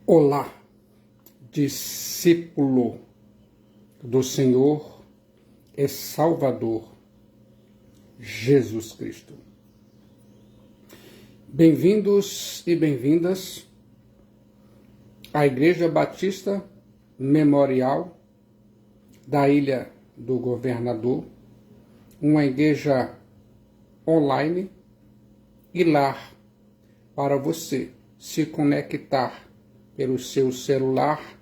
Olá, discípulo do Senhor e Salvador Jesus Cristo. Bem-vindos e bem-vindas à Igreja Batista Memorial da Ilha do Governador, uma igreja online e lar para você se conectar pelo seu celular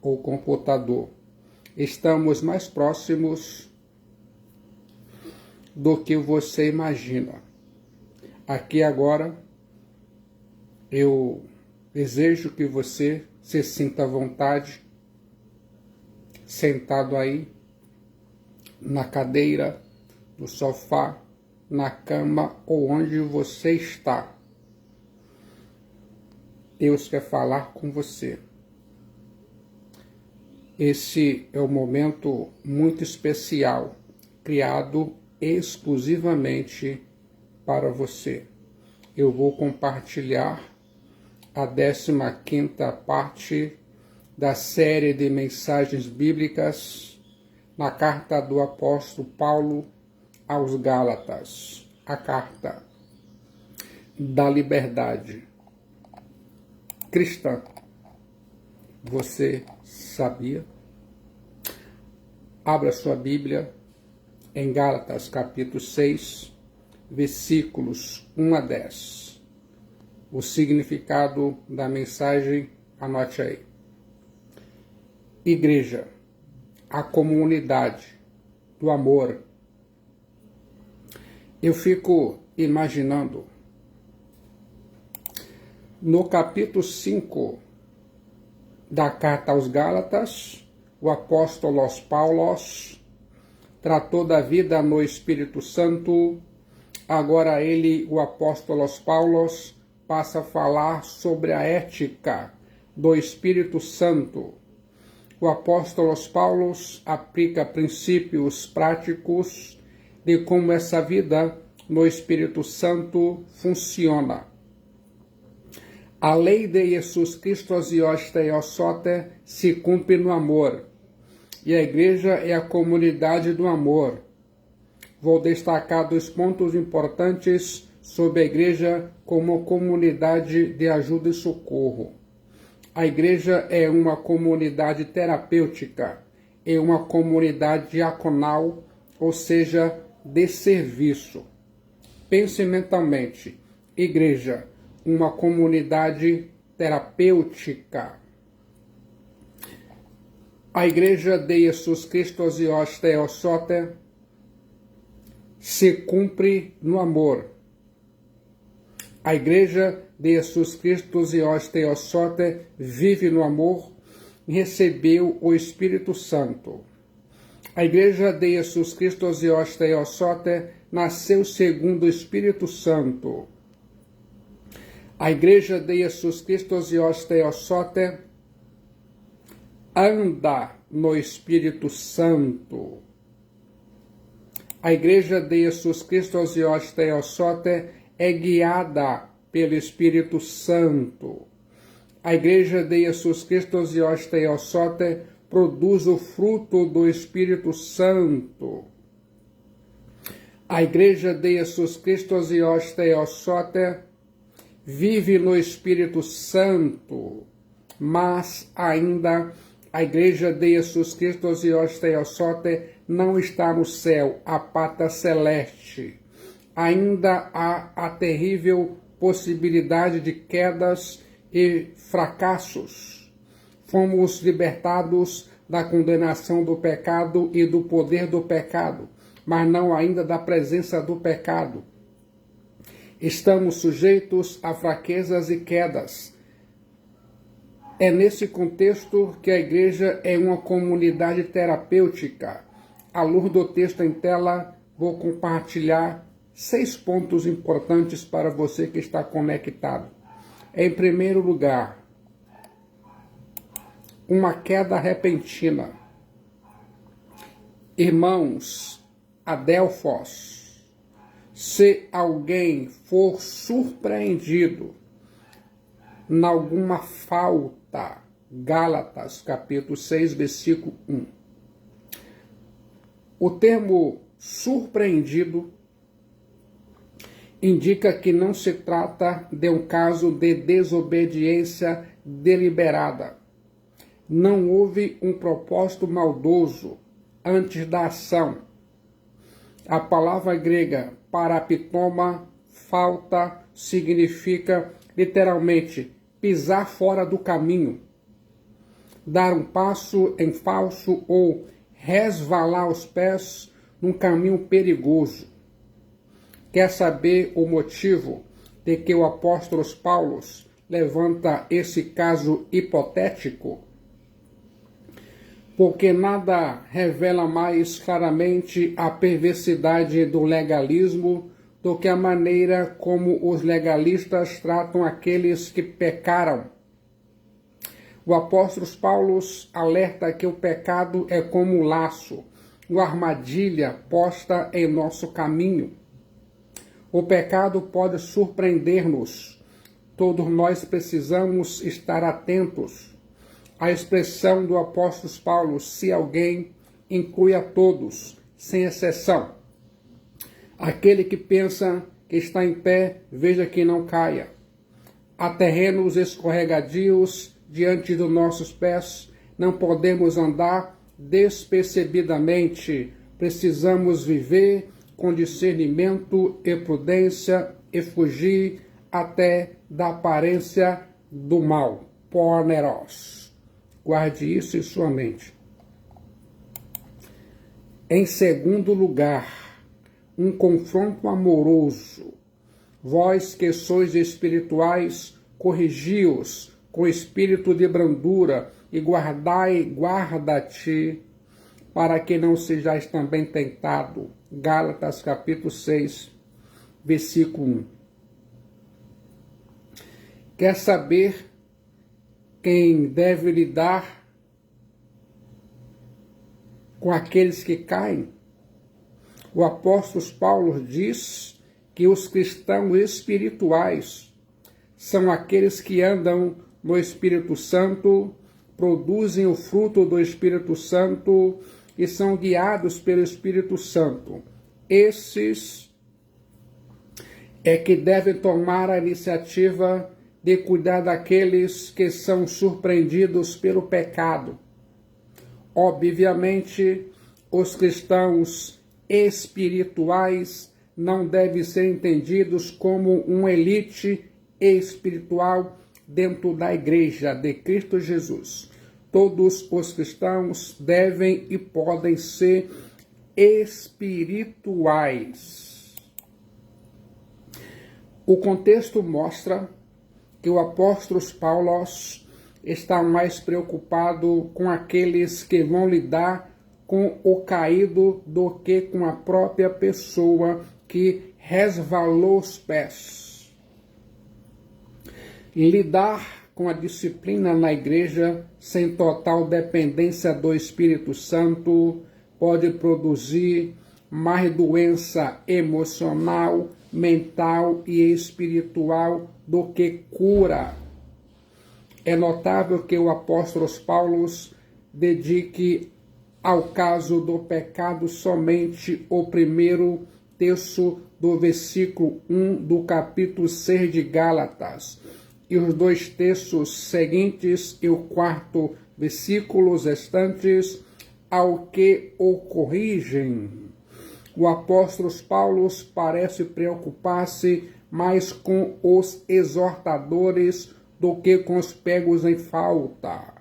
ou computador. Estamos mais próximos do que você imagina. Aqui agora, eu desejo que você se sinta à vontade, sentado aí, na cadeira, no sofá, na cama ou onde você está. Deus quer falar com você. Esse é um momento muito especial, criado exclusivamente para você. Eu vou compartilhar a 15ª parte da série de mensagens bíblicas na carta do apóstolo Paulo aos Gálatas, a carta da liberdade cristã. Você sabia? Abra sua Bíblia em Gálatas capítulo 6, versículos 1 a 10. O significado da mensagem, anote aí. Igreja, a comunidade do amor. Eu fico imaginando no capítulo 5 da carta aos Gálatas, o apóstolo Paulo tratou da vida no Espírito Santo. Agora ele, o apóstolo Paulo, passa a falar sobre a ética do Espírito Santo. O apóstolo Paulo aplica princípios práticos de como essa vida no Espírito Santo funciona. A lei de Jesus Cristo Theosote se cumpre no amor, e a igreja é a comunidade do amor. Vou destacar 2 pontos importantes sobre a igreja como comunidade de ajuda e socorro. A igreja é uma comunidade terapêutica, é uma comunidade diaconal, ou seja, de serviço. Pense mentalmente, igreja, uma comunidade terapêutica. A igreja de Jesus Cristo Theosote se cumpre no amor. A igreja de Jesus Cristo Theosote vive no amor e recebeu o Espírito Santo. A igreja de Jesus Cristo Theosote nasceu segundo o Espírito Santo. A igreja de Jesus Cristo Theosote anda no Espírito Santo. A igreja de Jesus Cristo Theosote é guiada pelo Espírito Santo. A igreja de Jesus Cristo Theosote produz o fruto do Espírito Santo. A igreja de Jesus Cristo Theosote vive no Espírito Santo, mas ainda a igreja de Jesus Cristo Theosote não está no céu, a pátria celeste. Ainda há a terrível possibilidade de quedas e fracassos. Fomos libertados da condenação do pecado e do poder do pecado, mas não ainda da presença do pecado. Estamos sujeitos a fraquezas e quedas. É nesse contexto que a igreja é uma comunidade terapêutica. À luz do texto em tela, vou compartilhar 6 pontos importantes para você que está conectado. Em primeiro lugar, uma queda repentina. Irmãos, Adelfos, se alguém for surpreendido em alguma falta. Gálatas, capítulo 6, versículo 1. O termo surpreendido indica que não se trata de um caso de desobediência deliberada. Não houve um propósito maldoso antes da ação. A palavra grega paraptoma, falta, significa literalmente pisar fora do caminho, dar um passo em falso ou resvalar os pés num caminho perigoso. Quer saber o motivo de que o apóstolo Paulo levanta esse caso hipotético? Porque nada revela mais claramente a perversidade do legalismo do que a maneira como os legalistas tratam aqueles que pecaram. O apóstolo Paulo alerta que o pecado é como um laço, uma armadilha posta em nosso caminho. O pecado pode surpreender-nos. Todos nós precisamos estar atentos. A expressão do apóstolo Paulo, se alguém, inclui a todos, sem exceção. Aquele que pensa que está em pé, veja que não caia. Há terrenos escorregadios diante dos nossos pés, não podemos andar despercebidamente. Precisamos viver com discernimento e prudência e fugir até da aparência do mal. Porneros. Guarde isso em sua mente. Em segundo lugar, um confronto amoroso. Vós que sois espirituais, corrigi-os com espírito de brandura e guarda-te para que não sejais também tentado. Gálatas capítulo 6, versículo 1. Quer saber quem deve lidar com aqueles que caem? O apóstolo Paulo diz que os cristãos espirituais são aqueles que andam no Espírito Santo, produzem o fruto do Espírito Santo e são guiados pelo Espírito Santo. Esses é que devem tomar a iniciativa de cuidar daqueles que são surpreendidos pelo pecado. Obviamente, os cristãos espirituais não devem ser entendidos como uma elite espiritual dentro da igreja de Cristo Jesus. Todos os cristãos devem e podem ser espirituais. O contexto mostra que o apóstolo Paulo está mais preocupado com aqueles que vão lidar com o caído do que com a própria pessoa que resvalou os pés. Lidar com a disciplina na igreja sem total dependência do Espírito Santo pode produzir mais doença emocional, mental e espiritual do que cura. É notável que o apóstolo Paulo dedique ao caso do pecado somente o primeiro terço do versículo 1 do capítulo 6 de Gálatas, e os dois terços seguintes e o quarto versículos restantes ao que o corrigem. O apóstolo Paulo parece preocupar-se mais com os exortadores do que com os pegos em falta.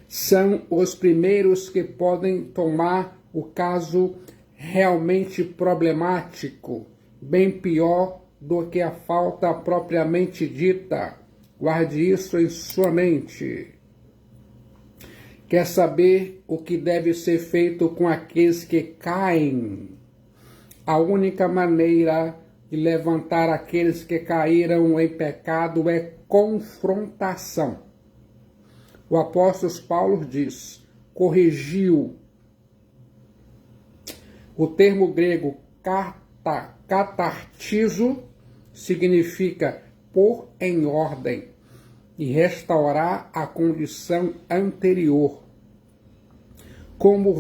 São os primeiros que podem tomar o caso realmente problemático, bem pior do que a falta propriamente dita. Guarde isso em sua mente. Quer saber o que deve ser feito com aqueles que caem? A única maneira de levantar aqueles que caíram em pecado é confrontação. O apóstolo Paulo diz, corrigiu. O termo grego catartizo significa pôr em ordem. e restaurar a condição anterior. Como o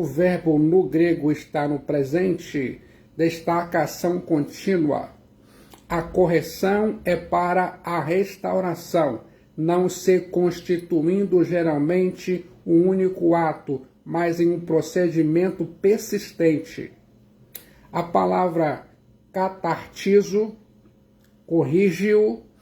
verbo no grego está no presente, destaca a ação contínua. A correção é para a restauração, não se constituindo geralmente um único ato, mas em um procedimento persistente. A palavra catartizo, corrige-o,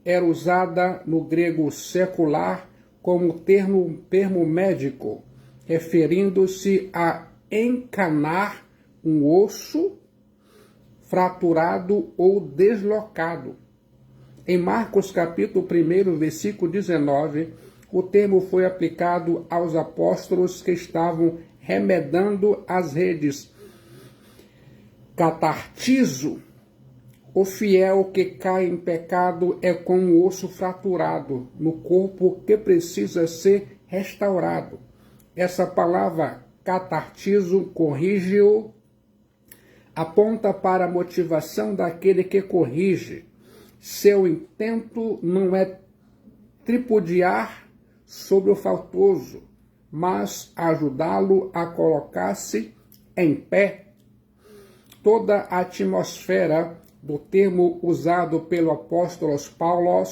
era usada no grego secular como termo médico, referindo-se a encanar um osso fraturado ou deslocado. Em Marcos capítulo 1, versículo 19, o termo foi aplicado aos apóstolos que estavam remedando as redes. Catartizo, o fiel que cai em pecado é como um osso fraturado no corpo que precisa ser restaurado. Essa palavra catartizo, corrige-o, aponta para a motivação daquele que corrige. Seu intento não é tripudiar sobre o faltoso, mas ajudá-lo a colocar-se em pé. Toda a atmosfera do termo usado pelo apóstolo Paulo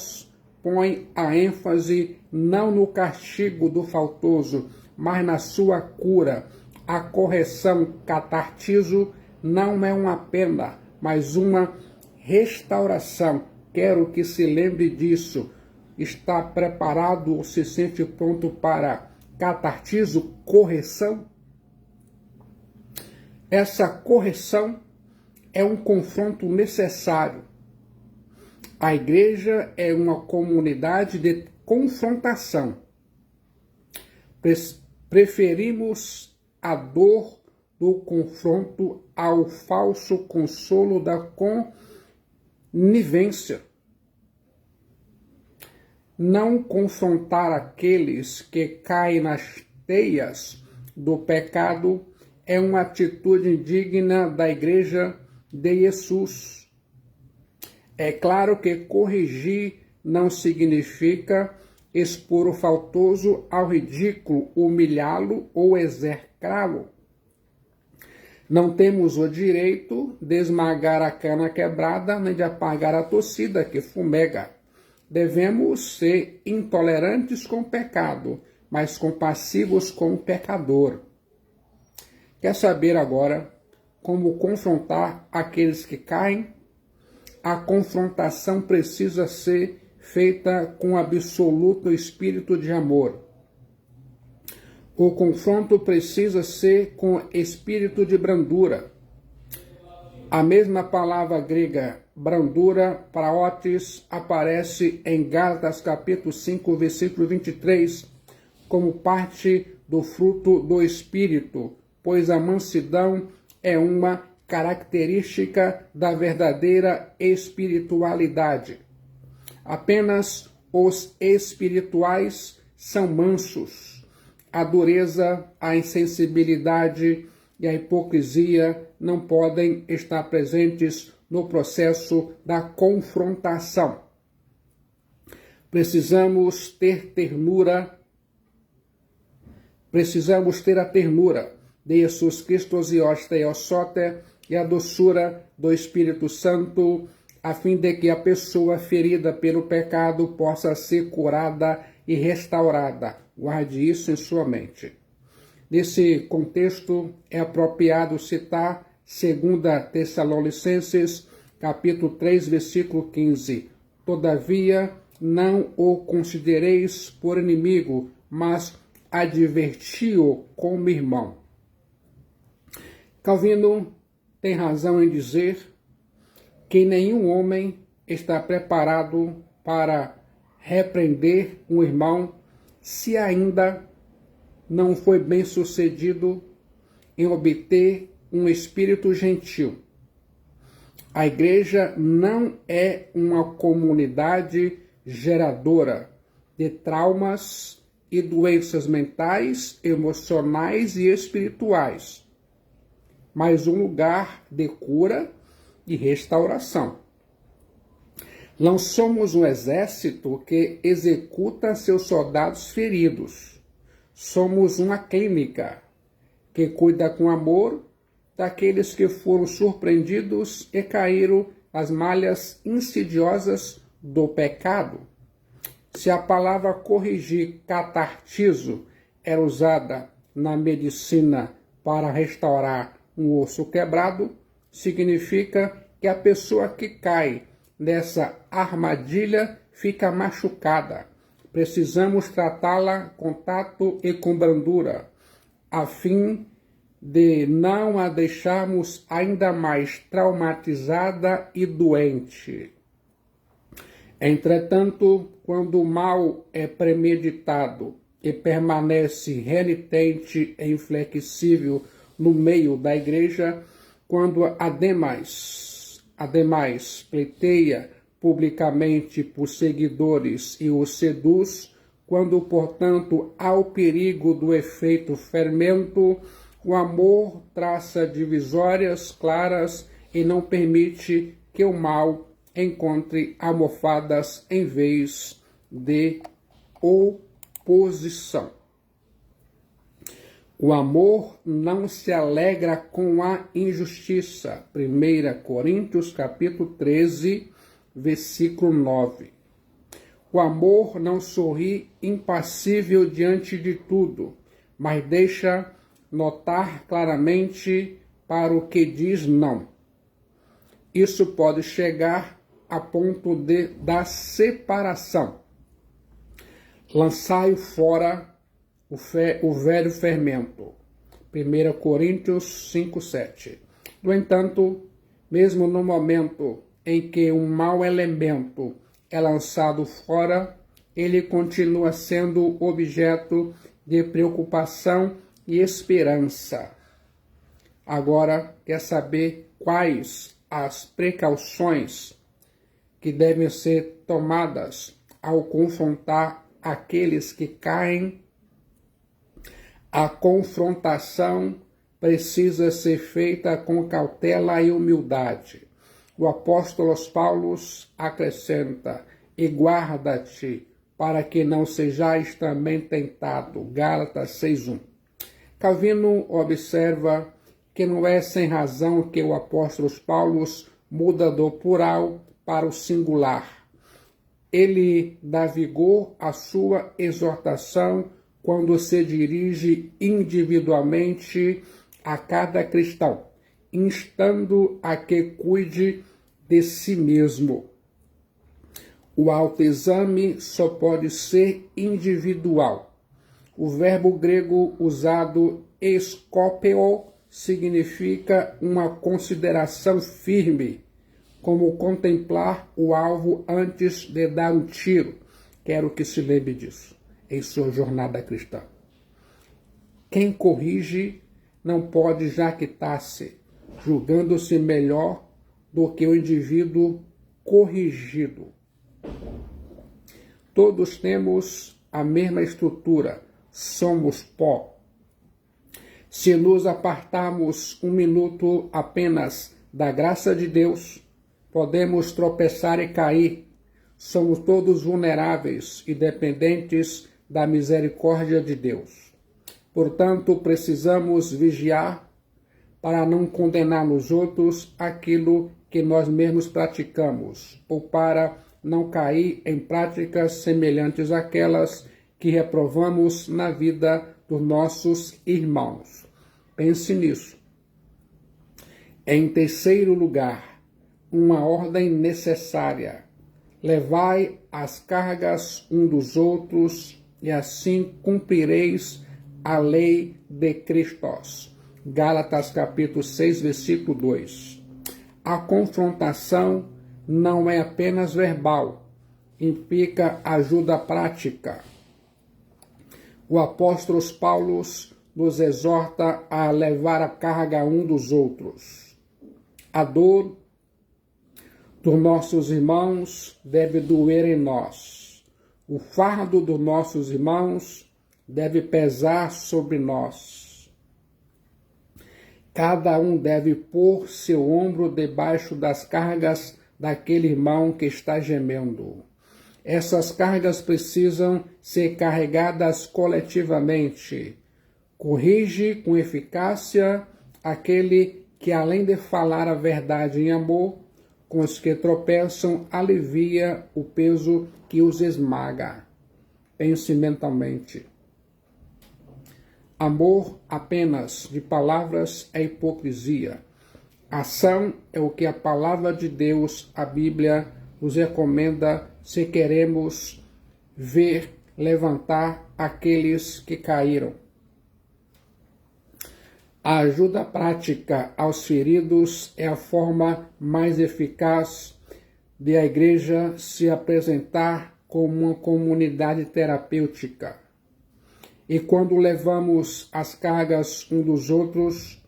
põe a ênfase não no castigo do faltoso, mas na sua cura. A correção catartizo não é uma pena, mas uma restauração. Quero que se lembre disso. Está preparado ou se sente pronto para catartizo, correção? Essa correção é um confronto necessário. A igreja é uma comunidade de confrontação. Preferimos a dor do confronto ao falso consolo da conivência. Não confrontar aqueles que caem nas teias do pecado é uma atitude digna da igreja de Jesus. É claro que corrigir não significa expor o faltoso ao ridículo, humilhá-lo ou execrá-lo. Não temos o direito de esmagar a cana quebrada nem de apagar a torcida que fumega. Devemos ser intolerantes com o pecado, mas compassivos com o pecador. Quer saber agora como confrontar aqueles que caem? A confrontação precisa ser feita com absoluto espírito de amor. O confronto precisa ser com espírito de brandura. A mesma palavra grega brandura, praotes, aparece em Gálatas capítulo 5, versículo 23, como parte do fruto do Espírito, pois a mansidão é uma característica da verdadeira espiritualidade. Apenas os espirituais são mansos. A dureza, a insensibilidade e a hipocrisia não podem estar presentes no processo da confrontação. Precisamos ter a ternura de Jesus Cristo e a doçura do Espírito Santo, a fim de que a pessoa ferida pelo pecado possa ser curada e restaurada. Guarde isso em sua mente. Nesse contexto, é apropriado citar 2 Tessalonicenses, capítulo 3, versículo 15. Todavia, não o considereis por inimigo, mas adverti-o como irmão. Calvino tem razão em dizer que nenhum homem está preparado para repreender um irmão se ainda não foi bem sucedido em obter um espírito gentil. A igreja não é uma comunidade geradora de traumas e doenças mentais, emocionais e espirituais, mas um lugar de cura e restauração. Não somos um exército que executa seus soldados feridos. Somos uma clínica que cuida com amor daqueles que foram surpreendidos e caíram nas malhas insidiosas do pecado. Se a palavra corrigir, catartizo, era usada na medicina para restaurar um osso quebrado, significa que a pessoa que cai nessa armadilha fica machucada. Precisamos tratá-la com tato e com brandura, a fim de não a deixarmos ainda mais traumatizada e doente. Entretanto, quando o mal é premeditado e permanece renitente e inflexível no meio da igreja, quando ademais pleiteia publicamente por seguidores e os seduz, quando, portanto, há o perigo do efeito fermento, o amor traça divisórias claras e não permite que o mal encontre almofadas em vez de oposição. O amor não se alegra com a injustiça. 1 Coríntios capítulo 13, versículo 9. O amor não sorri impassível diante de tudo, mas deixa notar claramente para o que diz não. Isso pode chegar a ponto da separação. Lançai fora o velho fermento. 1 Coríntios 5, 7. No entanto, mesmo no momento em que um mau elemento é lançado fora, ele continua sendo objeto de preocupação e esperança. Agora, quer saber quais as precauções que devem ser tomadas ao confrontar aqueles que caem? A confrontação precisa ser feita com cautela e humildade. O apóstolo Paulo acrescenta: e guarda-te para que não sejais também tentado. Gálatas 6:1. Calvino observa que não é sem razão que o apóstolo Paulo muda do plural para o singular. Ele dá vigor à sua exortação quando se dirige individualmente a cada cristão, instando a que cuide de si mesmo. O autoexame só pode ser individual. O verbo grego usado skopeo significa uma consideração firme, como contemplar o alvo antes de dar um tiro. Quero que se lembre disso em sua jornada cristã. Quem corrige não pode jactar-se, julgando-se melhor do que o indivíduo corrigido. Todos temos a mesma estrutura, somos pó. Se nos apartarmos um minuto apenas da graça de Deus, podemos tropeçar e cair. Somos todos vulneráveis e dependentes da misericórdia de Deus. Portanto, precisamos vigiar para não condenar nos outros aquilo que nós mesmos praticamos, ou para não cair em práticas semelhantes àquelas que reprovamos na vida dos nossos irmãos. Pense nisso. Em terceiro lugar, uma ordem necessária: levai as cargas um dos outros, e assim cumprireis a lei de Cristo. Gálatas capítulo 6, versículo 2. A confrontação não é apenas verbal, implica ajuda prática. O apóstolo Paulo nos exorta a levar a carga um dos outros. A dor dos nossos irmãos deve doer em nós. O fardo dos nossos irmãos deve pesar sobre nós. Cada um deve pôr seu ombro debaixo das cargas daquele irmão que está gemendo. Essas cargas precisam ser carregadas coletivamente. Corrige com eficácia aquele que, além de falar a verdade em amor, com os que tropeçam, alivia o peso que os esmaga. Pense mentalmente. Amor apenas de palavras é hipocrisia. Ação é o que a palavra de Deus, a Bíblia, nos recomenda se queremos ver levantar aqueles que caíram. A ajuda prática aos feridos é a forma mais eficaz de a igreja se apresentar como uma comunidade terapêutica. E quando levamos as cargas uns dos outros,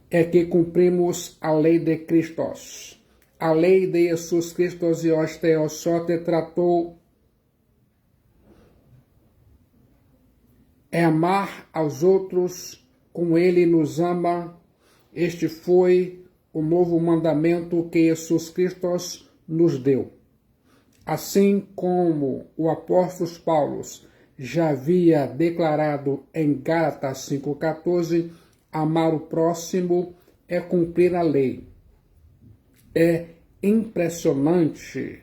é que cumprimos a lei de Cristo. A lei de Jesus Cristo Dios Theosote tratou é amar aos outros como Ele nos ama. Este foi o novo mandamento que Jesus Cristo nos deu. Assim como o apóstolo Paulo já havia declarado em Gálatas 5,14, amar o próximo é cumprir a lei. É impressionante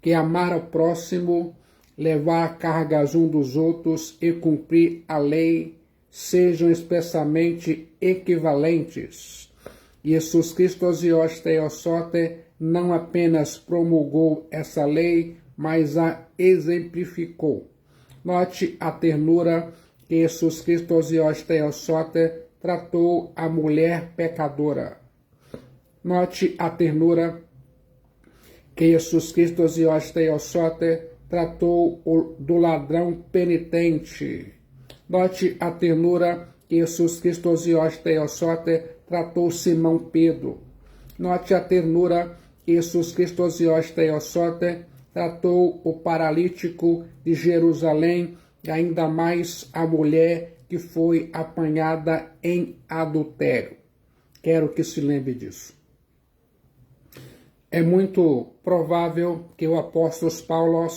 que amar ao próximo, levar cargas uns dos outros e cumprir a lei sejam expressamente equivalentes. Jesus Cristo Dios Theosote não apenas promulgou essa lei, mas a exemplificou. Note a ternura que Jesus Cristo Dios Theosote tratou a mulher pecadora. Note a ternura que Jesus Cristo Dios Theosote tratou do ladrão penitente. Note a ternura que Jesus Cristo Dios Theosote tratou Simão Pedro. Note a ternura que Jesus Cristo Dios Theosote tratou o paralítico de Jerusalém e ainda mais a mulher que foi apanhada em adultério. Quero que se lembre disso. É muito provável que o apóstolo Paulo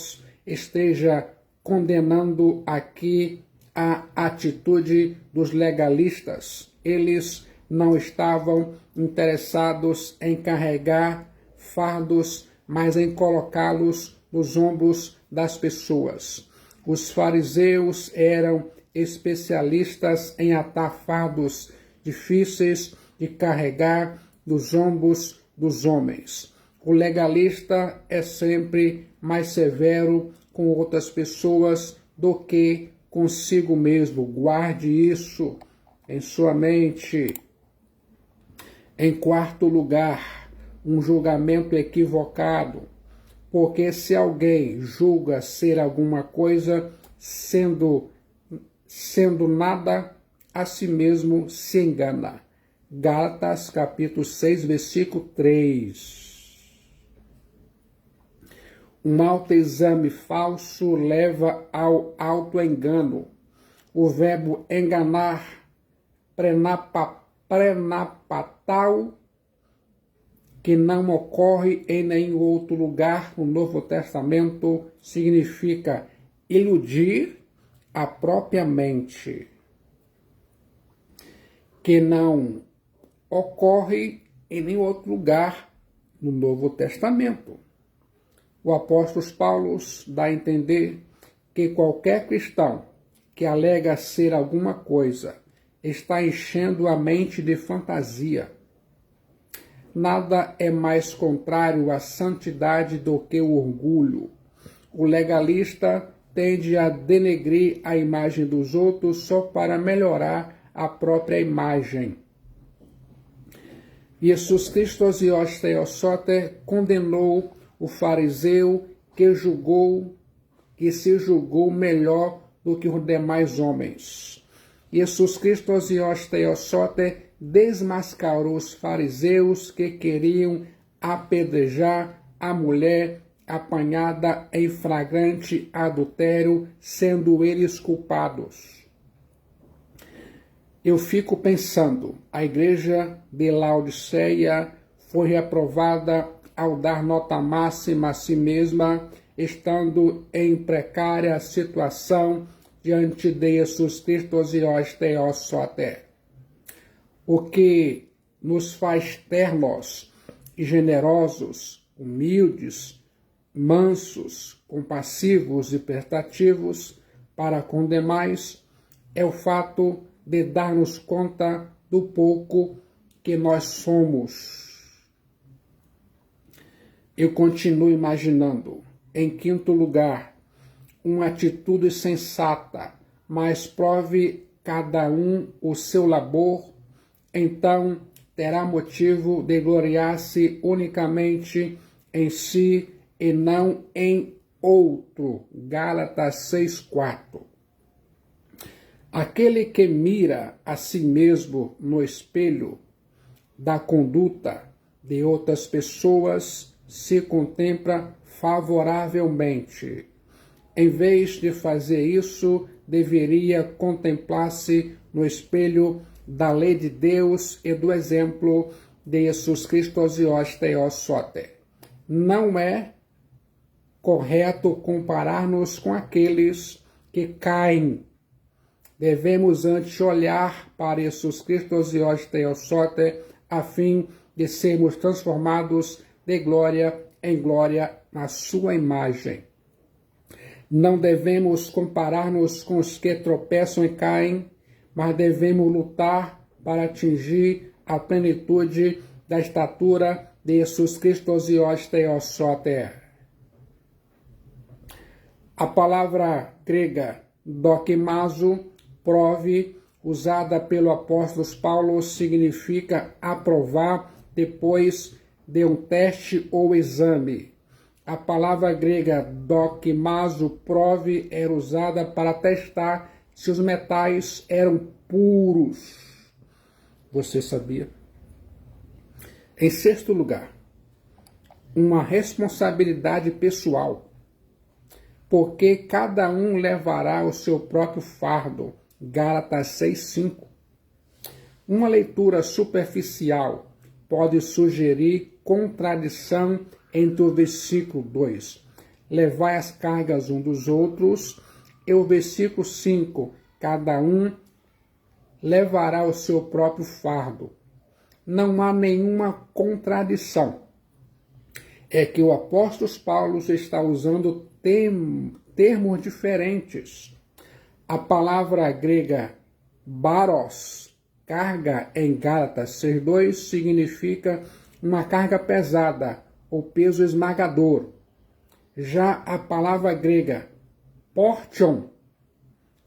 esteja condenando aqui a atitude dos legalistas. Eles não estavam interessados em carregar fardos, mas em colocá-los nos ombros das pessoas. Os fariseus eram especialistas em atar fardos difíceis de carregar nos ombros dos homens. O legalista é sempre mais severo com outras pessoas do que consigo mesmo. Guarde isso em sua mente. Em quarto lugar, um julgamento equivocado, porque se alguém julga ser alguma coisa, sendo nada, a si mesmo se engana. Gálatas capítulo 6, versículo 3. Um autoexame falso leva ao autoengano. O verbo enganar, prenapatal, que não ocorre em nenhum outro lugar no Novo Testamento, significa iludir a própria mente, que não ocorre em nenhum outro lugar no Novo Testamento. O apóstolo Paulo dá a entender que qualquer cristão que alega ser alguma coisa está enchendo a mente de fantasia. Nada é mais contrário à santidade do que o orgulho. O legalista tende a denegrir a imagem dos outros só para melhorar a própria imagem. Jesus Cristo Dios Theosote condenou o fariseu que se julgou melhor do que os demais homens. Jesus Cristo Dios Theosote desmascarou os fariseus que queriam apedrejar a mulher apanhada em flagrante adultério, sendo eles culpados. Eu fico pensando, a igreja de Laodiceia foi reprovada ao dar nota máxima a si mesma, estando em precária situação diante de Jesus Cristo e Theos Soter. O que nos faz ternos e generosos, humildes, mansos, compassivos e prestativos para com demais é o fato de darmos conta do pouco que nós somos. Eu continuo imaginando, em quinto lugar, uma atitude sensata, mas prove cada um o seu labor, então terá motivo de gloriar-se unicamente em si e não em outro. Gálatas 6:4. Aquele que mira a si mesmo no espelho da conduta de outras pessoas se contempla favoravelmente. Em vez de fazer isso, deveria contemplar-se no espelho da lei de Deus e do exemplo de Jesus Cristo e Theos Soter. Não é correto comparar-nos com aqueles que caem. Devemos antes olhar para Jesus Cristo e Theos Soter a fim de sermos transformados de glória em glória na sua imagem. Não devemos comparar-nos com os que tropeçam e caem, mas devemos lutar para atingir a plenitude da estatura de Jesus Cristo e Theos Soter. A palavra grega dokimazo, prove, usada pelo apóstolo Paulo, significa aprovar depois de um teste ou exame. A palavra grega dokimazo, prove, era usada para testar se os metais eram puros. Você sabia? Em sexto lugar, uma responsabilidade pessoal, porque cada um levará o seu próprio fardo. Gálatas 6:5. Uma leitura superficial pode sugerir contradição entre o versículo 2, levai as cargas um dos outros, e o versículo 5, cada um levará o seu próprio fardo. Não há nenhuma contradição. É que o apóstolo Paulo está usando termos diferentes. A palavra grega baros, carga, em Gálatas 6:2, significa uma carga pesada, ou peso esmagador. Já a palavra grega portion,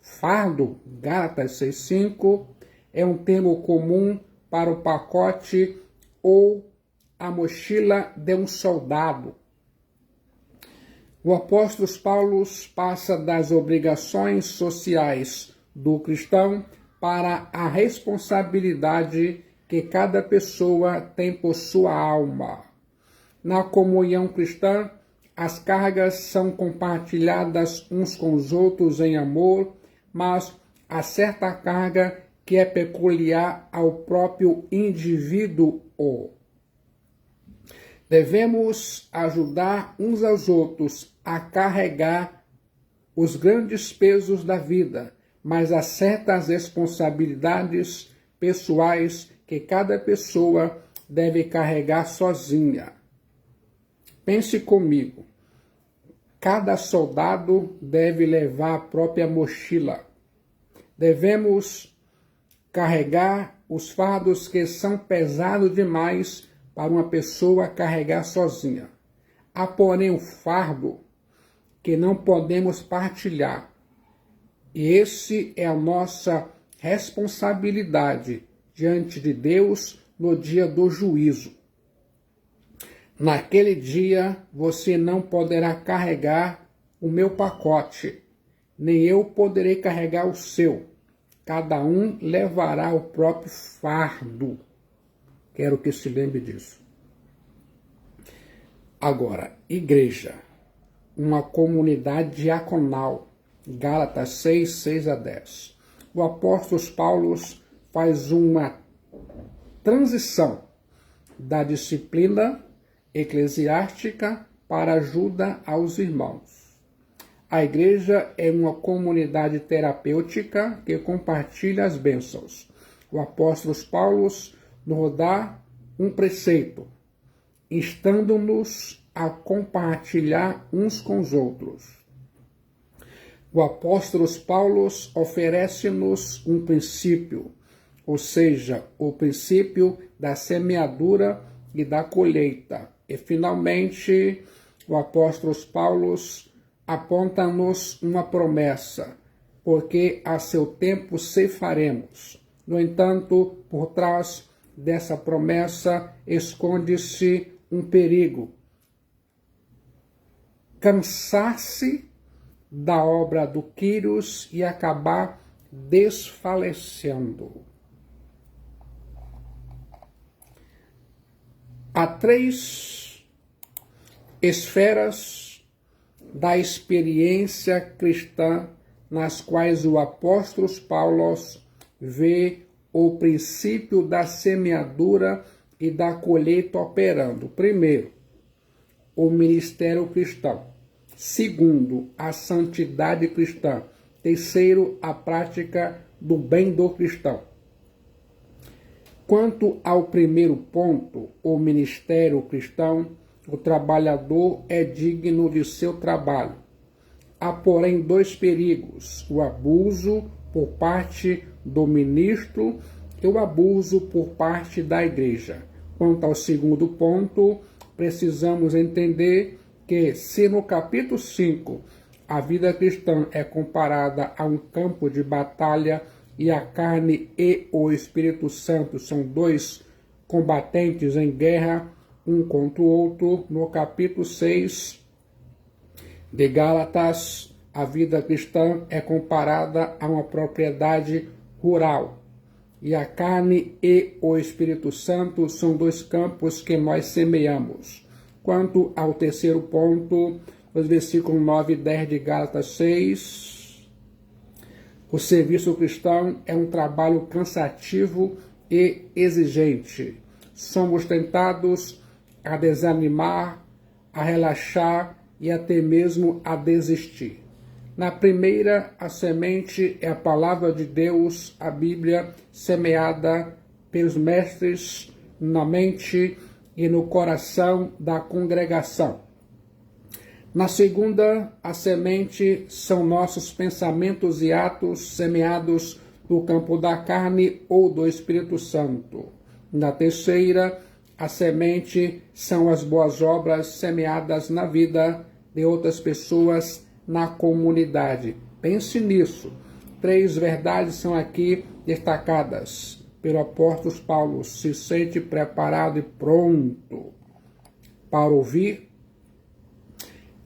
fardo, Gálatas 6:5, é um termo comum para o pacote ou a mochila de um soldado. O apóstolo Paulo passa das obrigações sociais do cristão para a responsabilidade que cada pessoa tem por sua alma. Na comunhão cristã, as cargas são compartilhadas uns com os outros em amor, mas há certa carga que é peculiar ao próprio indivíduo. Devemos ajudar uns aos outros a carregar os grandes pesos da vida, mas há certas responsabilidades pessoais que cada pessoa deve carregar sozinha. Pense comigo. Cada soldado deve levar a própria mochila. Devemos carregar os fardos que são pesados demais para uma pessoa carregar sozinha. Há, porém, um fardo que não podemos partilhar. E esse é a nossa responsabilidade diante de Deus no dia do juízo. Naquele dia, você não poderá carregar o meu pacote, nem eu poderei carregar o seu. Cada um levará o próprio fardo. Quero que se lembre disso. Agora, igreja, uma comunidade diaconal, Gálatas 6:6-10. O apóstolo Paulo faz uma transição da disciplina eclesiástica para ajuda aos irmãos. A igreja é uma comunidade terapêutica que compartilha as bênçãos. O apóstolo Paulo nos dá um preceito, instando-nos a compartilhar uns com os outros. O apóstolo Paulo oferece-nos um princípio, ou seja, o princípio da semeadura e da colheita. E, finalmente, o apóstolo Paulo aponta-nos uma promessa, porque a seu tempo ceifaremos. No entanto, por trás dessa promessa esconde-se um perigo. Cansar-se da obra do Quírios e acabar desfalecendo. Há 3 esferas da experiência cristã nas quais o apóstolo Paulo vê o princípio da semeadura e da colheita operando. Primeiro, o ministério cristão. Segundo, a santidade cristã. Terceiro, a prática do bem do cristão. Quanto ao primeiro ponto, o ministério cristão, o trabalhador é digno de seu trabalho. Há, porém, 2 perigos: o abuso por parte do ministro e o abuso por parte da igreja. Quanto ao segundo ponto, precisamos entender que, se no capítulo 5 a vida cristã é comparada a um campo de batalha e a carne e o Espírito Santo são 2 combatentes em guerra um contra o outro, no capítulo 6 de Gálatas, a vida cristã é comparada a uma propriedade rural. E a carne e o Espírito Santo são 2 campos que nós semeamos. Quanto ao terceiro ponto, os versículos 9 e 10 de Gálatas 6, o serviço cristão é um trabalho cansativo e exigente. Somos tentados a desanimar, a relaxar e até mesmo a desistir. Na primeira, a semente é a palavra de Deus, a Bíblia, semeada pelos mestres na mente e no coração da congregação. Na segunda, a semente são nossos pensamentos e atos semeados no campo da carne ou do Espírito Santo. Na terceira, a semente são as boas obras semeadas na vida de outras pessoas na comunidade. Pense nisso. 3 verdades são aqui destacadas pelo apóstolo Paulo. Se sente preparado e pronto para ouvir?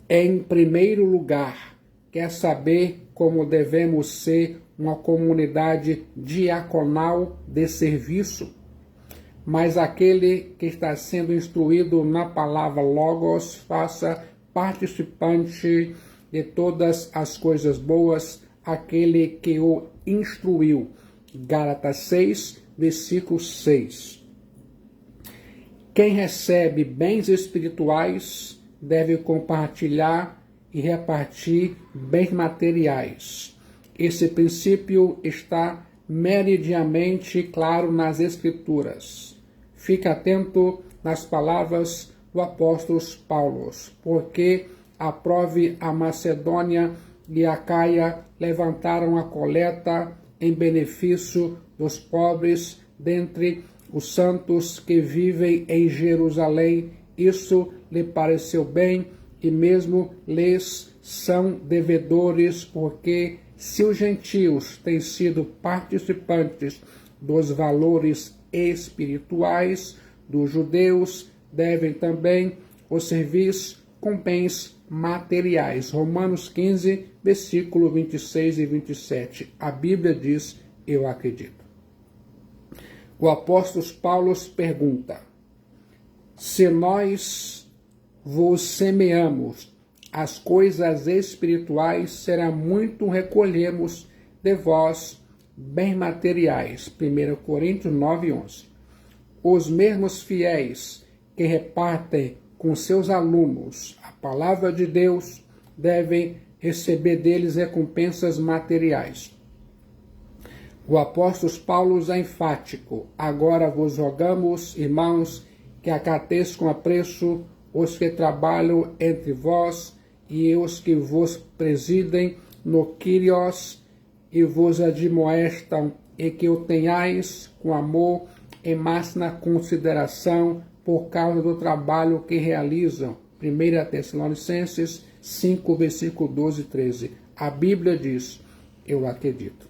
Em primeiro lugar, quer saber como devemos ser uma comunidade diaconal de serviço? Mas aquele que está sendo instruído na palavra Logos, faça participante de todas as coisas boas aquele que o instruiu. Gálatas 6, versículo 6. Quem recebe bens espirituais deve compartilhar e repartir bens materiais. Esse princípio está meridianamente claro nas Escrituras. Fique atento nas palavras do apóstolo Paulo, porque aprove a Macedônia e a Caia levantaram a coleta em benefício dos pobres dentre os santos que vivem em Jerusalém. Isso lhe pareceu bem e mesmo lhes são devedores, porque se os gentios têm sido participantes dos valores espirituais dos judeus, devem também os servir com bens materiais. Romanos 15, versículo 26 e 27. A Bíblia diz: eu acredito. O apóstolo Paulo pergunta: se nós vos semeamos as coisas espirituais, será muito recolhemos de vós bens materiais. 1 Coríntios 9, 11. os mesmos fiéis que repartem com seus alunos a palavra de Deus devem receber deles recompensas materiais. O apóstolo Paulo é enfático: agora vos rogamos, irmãos, que acateis com apreço os que trabalham entre vós e os que vos presidem no Kyrios e vos admoestam, e que o tenhais com amor e máxima consideração por causa do trabalho que realizam. 1 Tessalonicenses 5, versículo 12 e 13. A Bíblia diz: eu acredito.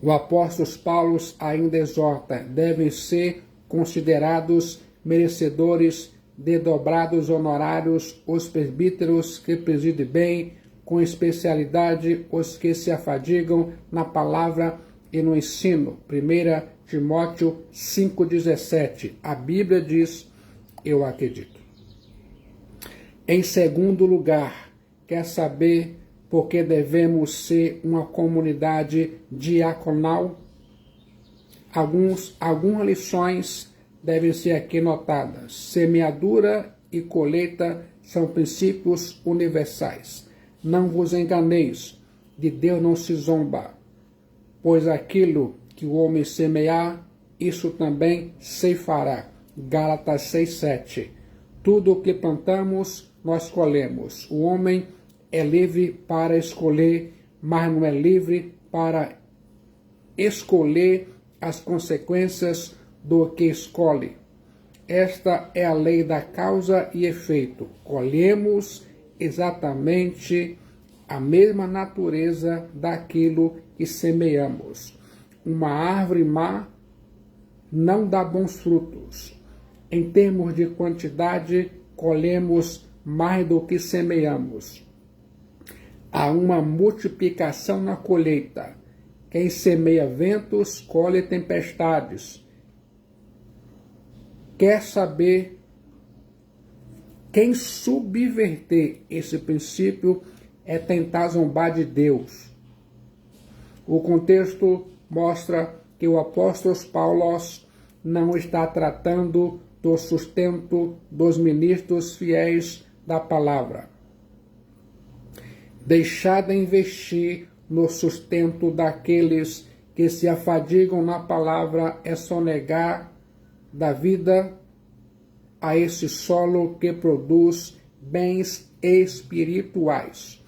O apóstolo Paulo ainda exorta: devem ser considerados merecedores de dobrados honorários os presbíteros que presidem bem, com especialidade os que se afadigam na palavra e no ensino. 1 Timóteo 5,17. A Bíblia diz: eu acredito. Em segundo lugar, quer saber por que devemos ser uma comunidade diaconal? Algumas lições devem ser aqui notadas. Semeadura e colheita são princípios universais. Não vos enganeis, de Deus não se zomba, pois aquilo que o homem semear, isso também ceifará. Gálatas 6,7. Tudo o que plantamos, nós colhemos. O homem é livre para escolher, mas não é livre para escolher as consequências do que escolhe. Esta é a lei da causa e efeito. Colhemos exatamente a mesma natureza daquilo que semeamos. Uma árvore má não dá bons frutos. Em termos de quantidade, colhemos mais do que semeamos. Há uma multiplicação na colheita. Quem semeia ventos, colhe tempestades. Quer saber quem subverter esse princípio é tentar zombar de Deus. O contexto mostra que o apóstolo Paulo não está tratando do sustento dos ministros fiéis da palavra. Deixar de investir no sustento daqueles que se afadigam na palavra é sonegar da vida a esse solo que produz bens espirituais.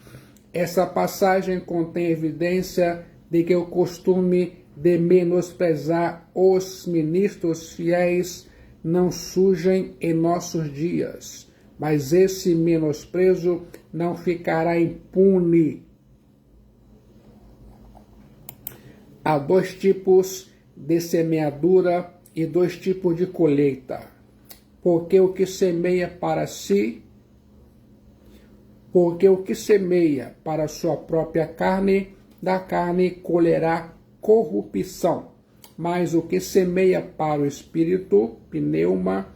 Essa passagem contém evidência de que o costume de menosprezar os ministros fiéis não surgem em nossos dias, mas esse menosprezo não ficará impune. Há dois tipos de semeadura e dois tipos de colheita. Porque o que semeia para si, porque o que semeia para sua própria carne, da carne colherá corrupção. Mas o que semeia para o espírito, pneuma,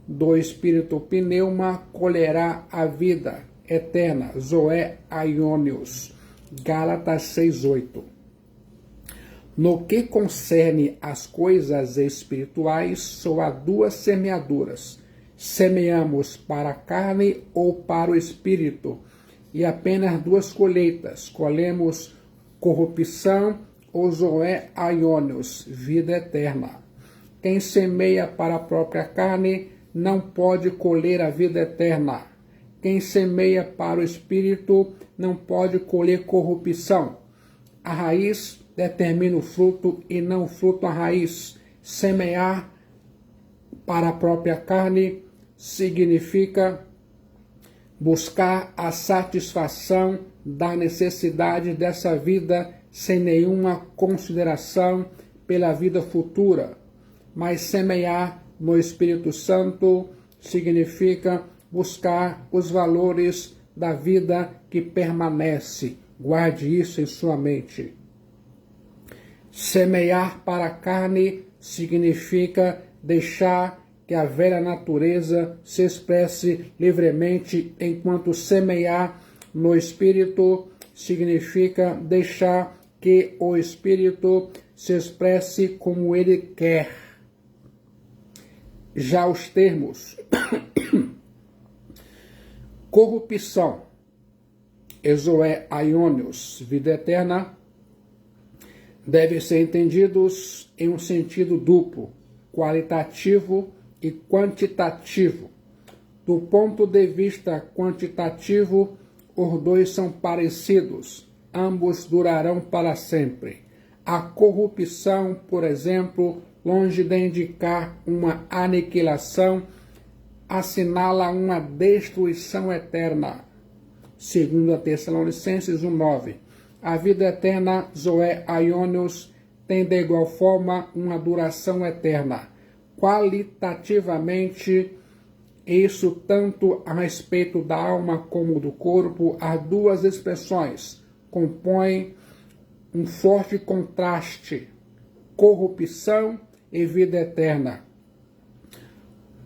do espírito pneuma, colherá a vida eterna, Zoé Aionios, Gálatas 6,8. No que concerne às coisas espirituais, só há duas semeaduras. Semeamos para a carne ou para o espírito, e apenas duas colheitas. Colhemos corrupção ou Zoé Aionios, vida eterna. Quem semeia para a própria carne não pode colher a vida eterna. Quem semeia para o espírito não pode colher corrupção. A raiz determina o fruto e não o fruto a raiz. Semear para a própria carne significa buscar a satisfação da necessidade dessa vida sem nenhuma consideração pela vida futura. Mas semear no Espírito Santo significa buscar os valores da vida que permanece. Guarde isso em sua mente. Semear para a carne significa deixar que a velha natureza se expresse livremente, enquanto semear no Espírito significa deixar que o Espírito se expresse como ele quer. Já os termos corrupção, Ezoé aionios, vida eterna, devem ser entendidos em um sentido duplo, qualitativo e quantitativo. Do ponto de vista quantitativo, os dois são parecidos, ambos durarão para sempre. A corrupção, por exemplo, longe de indicar uma aniquilação, assinala uma destruição eterna. Segundo a Tessalonicenses 1:9. A vida eterna, Zoé aionios, tem de igual forma uma duração eterna. Qualitativamente, isso tanto a respeito da alma como do corpo, as duas expressões compõem um forte contraste, corrupção e vida eterna.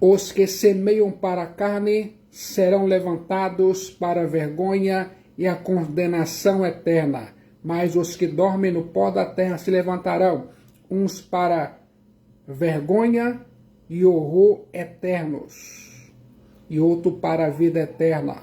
Os que semeiam para a carne serão levantados para a vergonha e a condenação eterna, mas os que dormem no pó da terra se levantarão, uns para vergonha e horror eternos, e outro para a vida eterna.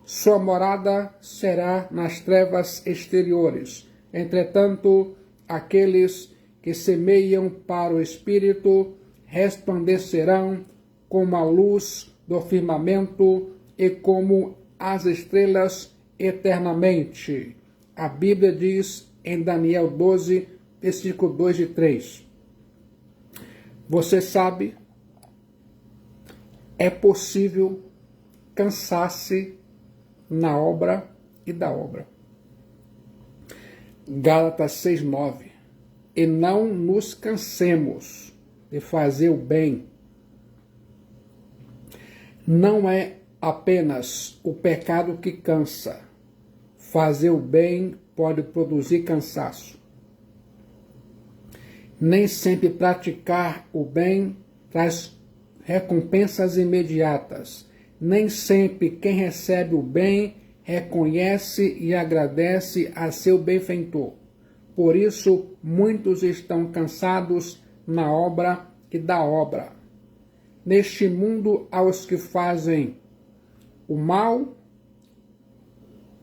Sua morada será nas trevas exteriores. Entretanto, aqueles que semeiam para o Espírito resplandecerão como a luz do firmamento e como as estrelas eternamente. A Bíblia diz em Daniel 12, versículo 2 e 3. Você sabe, é possível cansar-se na obra e da obra. Gálatas 6:9. E não nos cansemos de fazer o bem. Não é apenas o pecado que cansa. Fazer o bem pode produzir cansaço. Nem sempre praticar o bem traz recompensas imediatas. Nem sempre quem recebe o bem reconhece e agradece a seu benfeitor. Por isso, muitos estão cansados na obra e da obra. Neste mundo, há os que fazem o mal,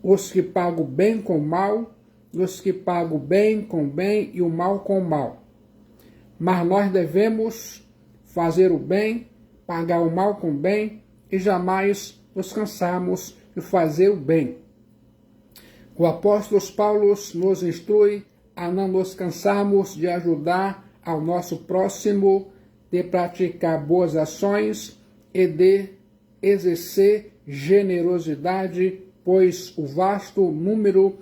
os que pagam o bem com o mal, os que pagam o bem com o bem e o mal com o mal. Mas nós devemos fazer o bem, pagar o mal com o bem e jamais nos cansarmos de fazer o bem. O apóstolo Paulo nos instrui a não nos cansarmos de ajudar ao nosso próximo, de praticar boas ações e de exercer generosidade, pois o vasto número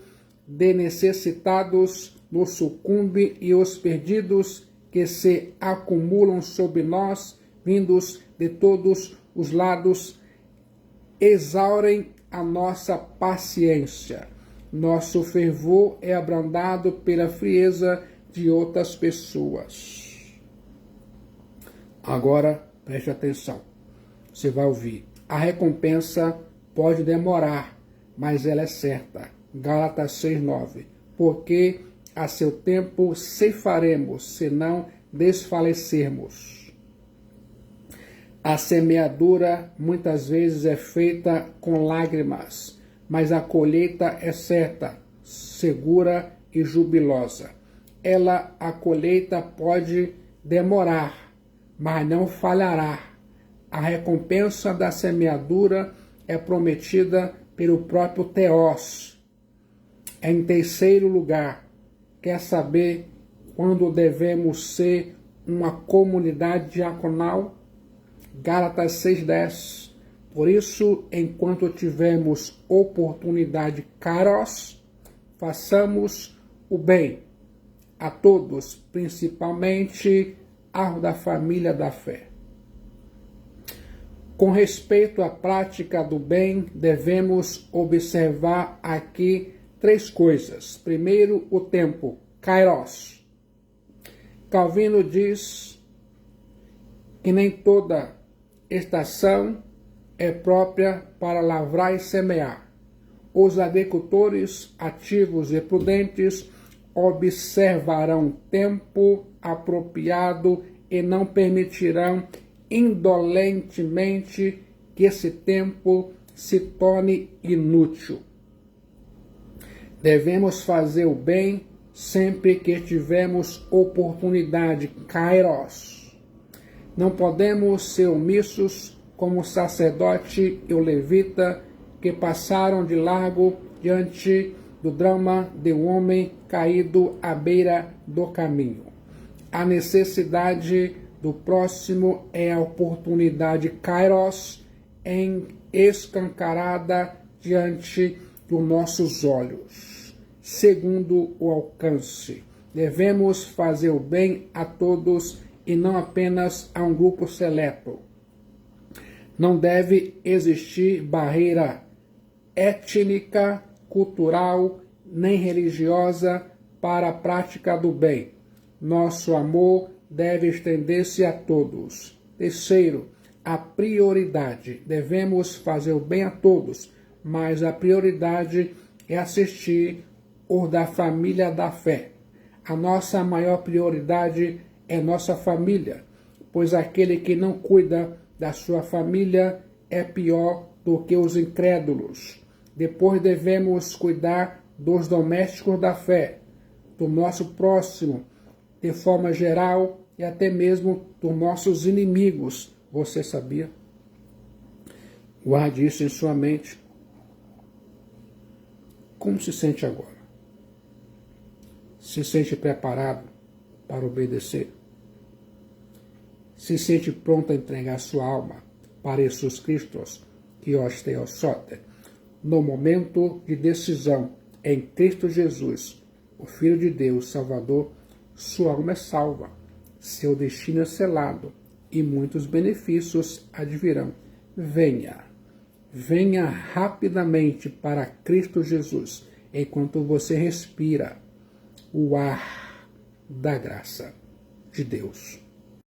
de necessitados nos sucumbe e os perdidos que se acumulam sobre nós, vindos de todos os lados, exaurem a nossa paciência. Nosso fervor é abrandado pela frieza de outras pessoas. Agora, preste atenção. Você vai ouvir. A recompensa pode demorar, mas ela é certa. Gálatas 6:9. Porque a seu tempo ceifaremos, se não desfalecermos. A semeadura muitas vezes é feita com lágrimas, mas a colheita é certa, segura e jubilosa. A colheita pode demorar, mas não falhará. A recompensa da semeadura é prometida pelo próprio Theos. Em terceiro lugar, quer saber quando devemos ser uma comunidade diaconal? Gálatas 6:10. Por isso, enquanto tivermos oportunidade, kairos, façamos o bem a todos, principalmente aos da família da fé. Com respeito à prática do bem, devemos observar aqui três coisas. Primeiro, o tempo, kairos. Calvino diz que nem toda estação é própria para lavrar e semear. Os agricultores ativos e prudentes observarão tempo apropriado e não permitirão indolentemente que esse tempo se torne inútil. Devemos fazer o bem sempre que tivermos oportunidade, kairos. Não podemos ser omissos como o sacerdote e o levita que passaram de largo diante do drama de um homem caído à beira do caminho. A necessidade do próximo é a oportunidade kairos escancarada diante dos nossos olhos. Segundo o alcance, devemos fazer o bem a todos e não apenas a um grupo seleto. Não deve existir barreira étnica, cultural, nem religiosa para a prática do bem. Nosso amor deve estender-se a todos. Terceiro, a prioridade. Devemos fazer o bem a todos, mas a prioridade é assistir os da família da fé. A nossa maior prioridade é nossa família, pois aquele que não cuida da sua família é pior do que os incrédulos. Depois devemos cuidar dos domésticos da fé, do nosso próximo, de forma geral e até mesmo dos nossos inimigos. Você sabia? Guarde isso em sua mente. Como se sente agora? Se sente preparado para obedecer? Se sente pronto a entregar sua alma para Jesus Cristo, que hoje tem o sote? No momento de decisão em Cristo Jesus, o Filho de Deus, Salvador, sua alma é salva, seu destino é selado e muitos benefícios advirão. Venha rapidamente para Cristo Jesus, enquanto você respira o ar da graça de Deus.